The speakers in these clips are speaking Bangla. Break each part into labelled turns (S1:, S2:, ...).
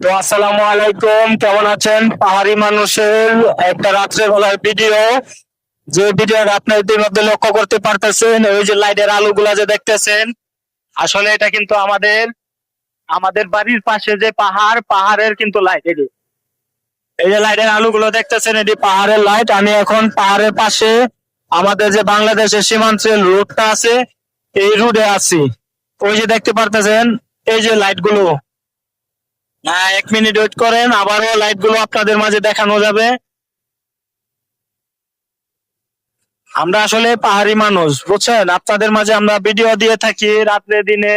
S1: তো আসসালামু আলাইকুম, কেমন আছেন? পাহাড়ি মানুষের একটা রাত্রে বেলার ভিডিও, যে ভিডিওটা আপনি ইতিমধ্যে লক্ষ্য করতে পারতেছেন। ওই যে লাইটের আলোগুলা যে দেখতেছেন, আসলে এটা কিন্তু আমাদের আমাদের বাড়ির পাশে যে পাহাড়ের কিন্তু লাইট। এই যে লাইটের আলোগুলো দেখতেছেন, এটি পাহাড়ের লাইট। আমি এখন পাহাড়ের পাশে আমাদের যে বাংলাদেশের সীমান্তের রোডটা আছে, এই রোডে আছি। ওই যে দেখতে পারতেছেন এই যে লাইট গুলো। হ্যাঁ, 1 মিনিট ওয়েট করেন, আবারও লাইট গুলো আপনাদের মাঝে দেখানো যাবে। আমরা আসলে পাহাড়ি মানুষ, বুঝছেন? আপনাদের মাঝে আমরা ভিডিও দিয়ে থাকি রাত্রে দিনে,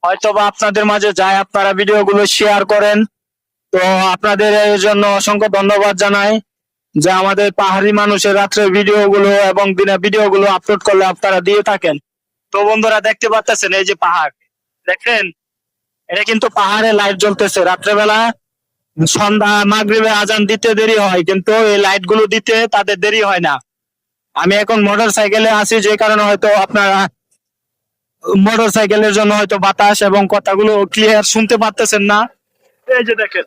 S1: হয়তো বা আপনাদের মাঝে যায়, আপনারা ভিডিও গুলো শেয়ার করেন। তো আপনাদের এই জন্য অসংখ্য ধন্যবাদ জানাই, যে আমাদের পাহাড়ি মানুষের রাত্রে ভিডিও গুলো এবং দিনে ভিডিও গুলো আপলোড করলে আপনারা দিয়ে থাকেন। তো বন্ধুরা, দেখতে পাচ্ছেন এই যে পাহাড়, দেখেন, এটা কিন্তু পাহাড়ে লাইট জ্বলতেছে রাত্রেবেলা। সন্ধ্যা মাগরিবে আজান দিতে দেরি হয়, কিন্তু এই লাইট গুলো দিতে তাদের দেরি হয় না। আমি এখন মোটর সাইকেলে আছি, যে কারণে হয়তো আপনারা মোটর সাইকেলের জন্য হয়তো বাতাস এবং কথাগুলো ক্লিয়ার শুনতে পারতেছেন না। এই যে দেখেন,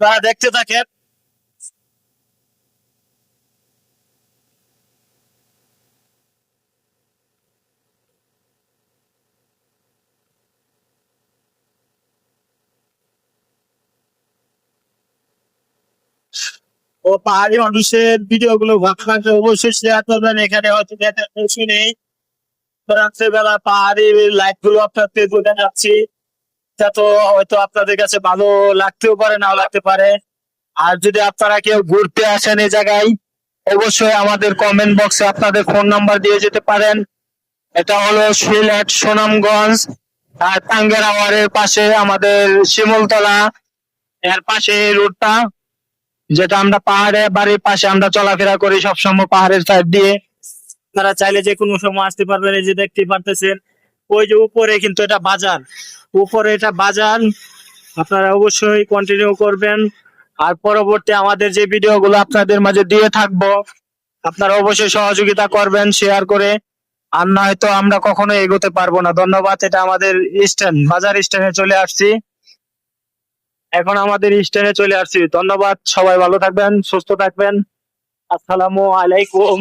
S1: তারা দেখতে থাকেন। ও পাহাড়ি মানুষের ভিডিও গুলো ভালো লাগলে অবশ্যই শেয়ার করবেন। এখানে হয়তো বেশি নেই, রাত্রেবেলা পাহাড়ি লাইট গুলো আপনাদের দেখাচ্ছি। এটা তো হয়তো আপনাদের কাছে ভালো লাগতেও পারে, নাও লাগতে পারে। আর যদি আপনারা কেউ ঘুরতে আসেন এই জায়গায়, অবশ্যই আমাদের কমেন্ট বক্সে আপনাদের ফোন নাম্বার দিয়ে যেতে পারেন। এটা হলো সিলেট সুনামগঞ্জ, আর টাঙ্গের পাশে আমাদের শিমুলতলা, এর পাশে এই রোডটা, যেটা আমরা পাহাড়ে বাড়ির পাশে আমরা চলাফেরা করি সবসময় পাহাড়ের সাইড দিয়ে। আপনারা চাইলে যে কোনো সময় আসতে পারবেন। এই যে দেখতে পারতেছেন, ওই যে উপরে কিন্তু এটা বাজার, উপরে এটা বাজার। আপনারা অবশ্যই কন্টিনিউ করবেন। আর পরবর্তী আমাদের যে ভিডিও গুলো আপনাদের মাঝে দিয়ে থাকবো, আপনারা অবশ্যই সহযোগিতা করবেন শেয়ার করে। আর নয়তো আমরা কখনো এগোতে পারবো না। ধন্যবাদ। এটা আমাদের স্ট্যান্ড, বাজার স্ট্যান্ডে চলে আসছি। এখন আমাদের স্ট্যান্ডে চলে আসছি। ধন্যবাদ, সবাই ভালো থাকবেন, সুস্থ থাকবেন। আসসালামু আলাইকুম।